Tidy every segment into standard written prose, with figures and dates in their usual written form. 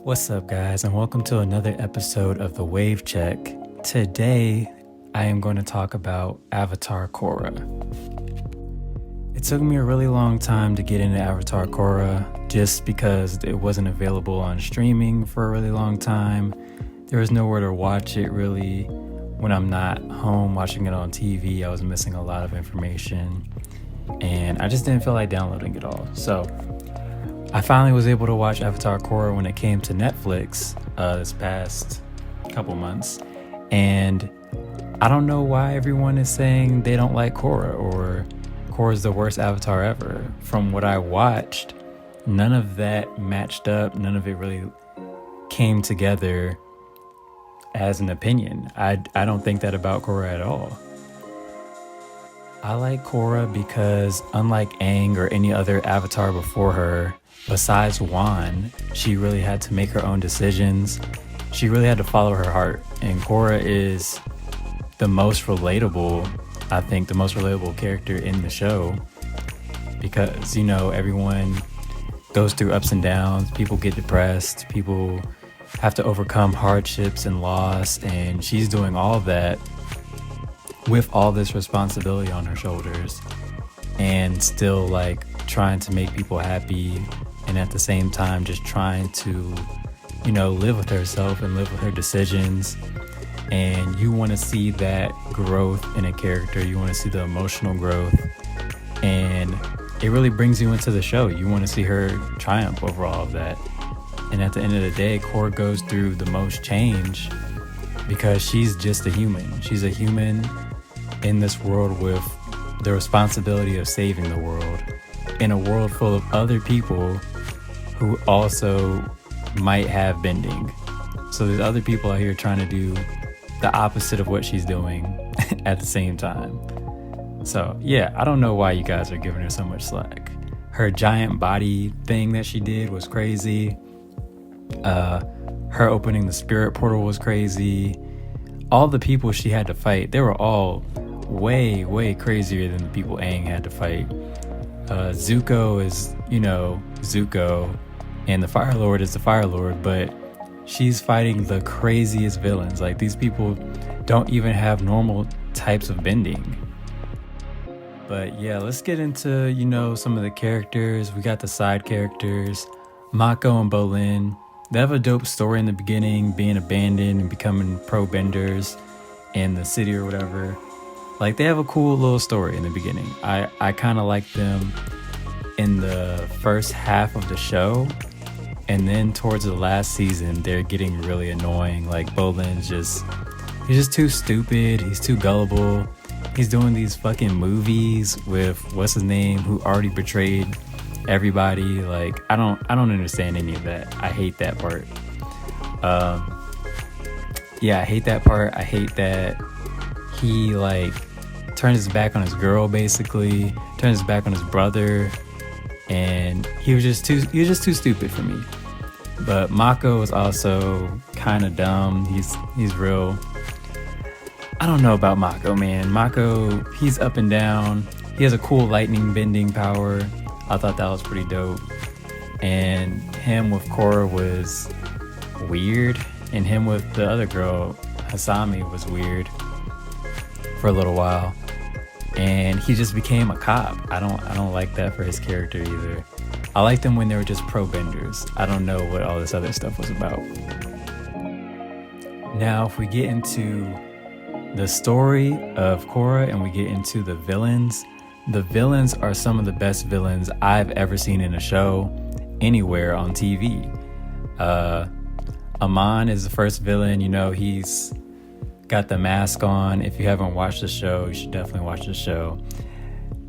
What's up, guys, and welcome to another episode of the Wave Check. Today, I am going to talk about Avatar Korra. It took me a really long time to get into Avatar Korra just because it wasn't available on streaming for a really long time. There was nowhere to watch it really. When I'm not home watching it on TV, I was missing a lot of information, and I just didn't feel like downloading it all. So I finally was able to watch Avatar Korra when it came to Netflix this past couple months, and I don't know why everyone is saying they don't like Korra or Korra's the worst Avatar ever. From what I watched, none of that matched up. None of it really came together as an opinion. I don't think that about Korra at all. I like Korra because unlike Aang or any other Avatar before her, besides Wan, she really had to make her own decisions. She really had to follow her heart. And Korra is the most relatable, I think, the most relatable character in the show. Because, you know, everyone goes through ups and downs. People get depressed. People have to overcome hardships and loss. And she's doing all of that with all this responsibility on her shoulders. And still, like, trying to make people happy. And at the same time, just trying to, you know, live with herself and live with her decisions. And you want to see that growth in a character. You want to see the emotional growth. And it really brings you into the show. You want to see her triumph over all of that. And at the end of the day, Korra goes through the most change because she's just a human. She's a human in this world with the responsibility of saving the world. In a world full of other people who also might have bending. So there's other people out here trying to do the opposite of what she's doing at the same time. So yeah, I don't know why you guys are giving her so much slack. Her giant body thing that she did was crazy. Her opening the spirit portal was crazy. All the people she had to fight, they were all way crazier than the people Aang had to fight. Zuko is, you know, Zuko, and the Fire Lord is the Fire Lord, but she's fighting the craziest villains. Like, these people don't even have normal types of bending. But yeah, let's get into, you know, some of the characters. We got the side characters, Mako and Bolin. They have a dope story in the beginning, being abandoned and becoming pro-benders in the city or whatever. Like, they have a cool little story in the beginning. I kind of like them in the first half of the show. And then towards the last season, they're getting really annoying. Like, Bolin's he's just too stupid. He's too gullible. He's doing these fucking movies with what's his name, who already betrayed everybody. Like, I don't understand any of that. I hate that part. Yeah, I hate that part. I hate that he, like, turns his back on his girl, basically, turns his back on his brother, and he was just too stupid for me. But Mako is also kind of dumb. He's real. I don't know about Mako, man. Mako, he's up and down. He has a cool lightning bending power. I thought that was pretty dope. And him with Korra was weird, and him with the other girl, Hasami, was weird for a little while. And he just became a cop. I don't like that for his character either. I liked them when they were just pro-benders. I don't know what all this other stuff was about. Now, if we get into the story of Korra and we get into the villains are some of the best villains I've ever seen in a show anywhere on TV. Amon is the first villain. You know, he's got the mask on. If you haven't watched the show, you should definitely watch the show.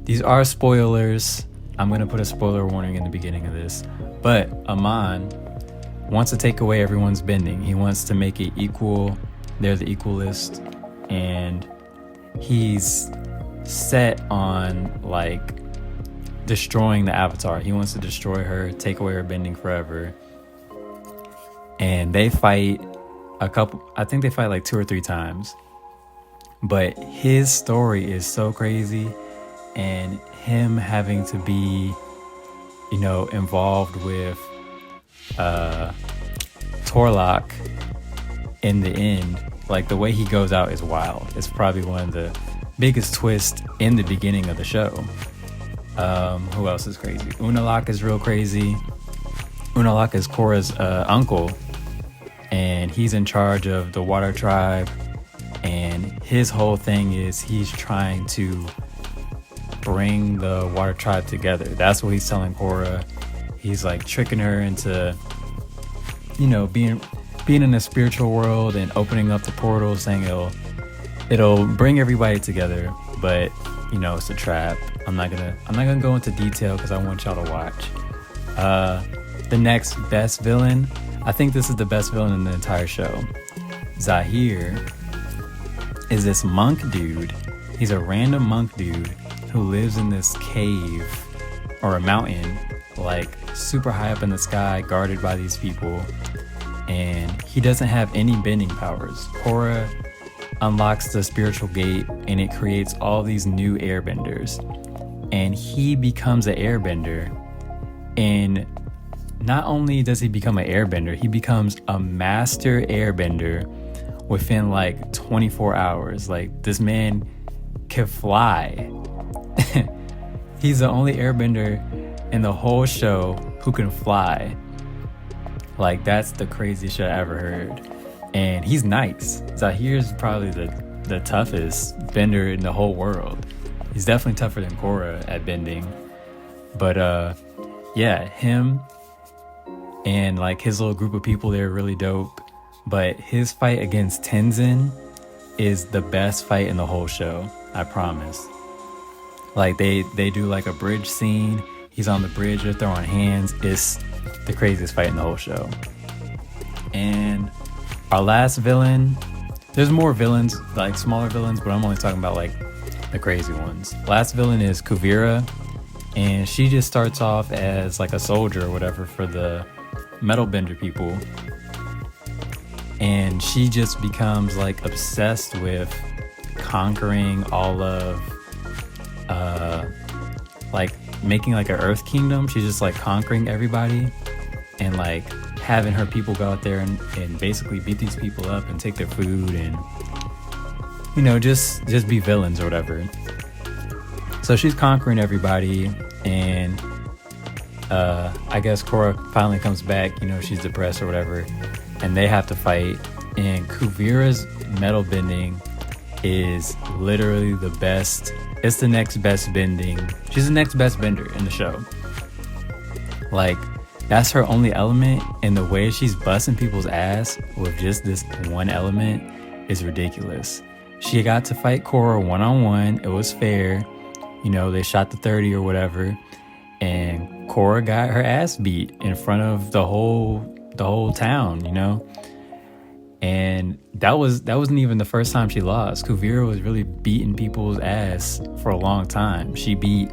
These are spoilers. I'm going to put a spoiler warning in the beginning of this. But Amon wants to take away everyone's bending. He wants to make it equal. They're the equalist. And he's set on, like, destroying the Avatar. He wants to destroy her, take away her bending forever. And they fight I think they fight like 2 or 3 times. But his story is so crazy, and him having to be, you know, involved with Torlock in the end, like the way he goes out is wild. It's probably one of the biggest twists in the beginning of the show. Who else is crazy? Unalock is real crazy. Unalock is Korra's uncle, and he's in charge of the water tribe, and his whole thing is he's trying to bring the water tribe together. That's what he's telling Korra. He's like tricking her into, you know, being in the spiritual world and opening up the portal, saying it'll bring everybody together, but you know, it's a trap. I'm not gonna go into detail because I want y'all to watch. The next best villain, I think this is the best villain in the entire show. Zahir is this monk dude. He's a random monk dude who lives in this cave or a mountain, like super high up in the sky, guarded by these people, and he doesn't have any bending powers. Korra unlocks the spiritual gate and it creates all these new airbenders, and he becomes an airbender. And not only does he become an airbender, he becomes a master airbender within like 24 hours. Like, this man can fly. He's the only airbender in the whole show who can fly. Like, that's the craziest shit I ever heard. And he's nice. Zahir's probably the toughest bender in the whole world. He's definitely tougher than Korra at bending. But yeah, him and like his little group of people, they're really dope. But his fight against Tenzin is the best fight in the whole show, I promise. Like, they do like a bridge scene. He's on the bridge, they're throwing hands. It's the craziest fight in the whole show. And our last villain, there's more villains, like smaller villains, but I'm only talking about like the crazy ones. Last villain is Kuvira, and she just starts off as like a soldier or whatever for the metal bender people, and she just becomes like obsessed with conquering all of like making like an earth kingdom. She's just like conquering everybody and like having her people go out there and basically beat these people up and take their food and, you know, just be villains or whatever. So she's conquering everybody, and I guess Korra finally comes back. You know, she's depressed or whatever, and they have to fight. And Kuvira's metal bending is literally the best. It's the next best bending. She's the next best bender in the show. Like, that's her only element, and the way she's busting people's ass with just this one element is ridiculous. She got to fight Korra one-on-one. It was fair. You know, they shot the 30 or whatever, and Korra got her ass beat in front of the whole town, you know? And that wasn't even the first time she lost. Kuvira was really beating people's ass for a long time. She beat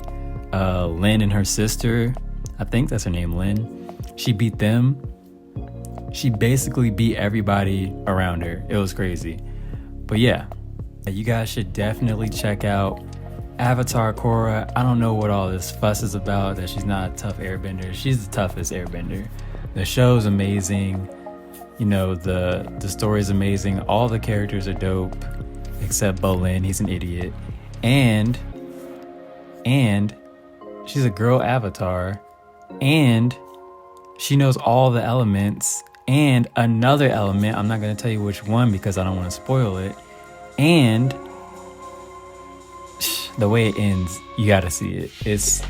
Lynn and her sister. I think that's her name, Lynn. She beat them. She basically beat everybody around her. It was crazy. But yeah, you guys should definitely check out Avatar Korra. I don't know what all this fuss is about, that she's not a tough airbender. She's the toughest airbender. The show's amazing. You know, the story's amazing. All the characters are dope except Bolin. He's an idiot. And she's a girl avatar, and she knows all the elements, and another element, I'm not going to tell you which one because I don't want to spoil it, and the way it ends, you got to see it. It's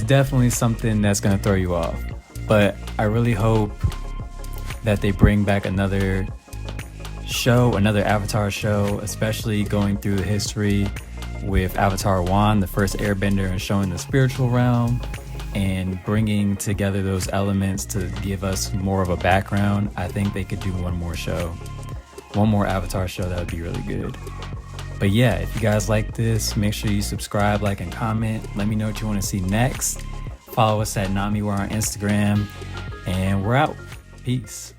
definitely something that's going to throw you off. But I really hope that they bring back another show, another Avatar show, especially going through the history with Avatar 1, the first airbender, and showing the spiritual realm and bringing together those elements to give us more of a background. I think they could do one more Avatar show. That would be really good. But yeah, if you guys like this, make sure you subscribe, like, and comment. Let me know what you want to see next. Follow us at Namiwear on Instagram, and we're out. Peace.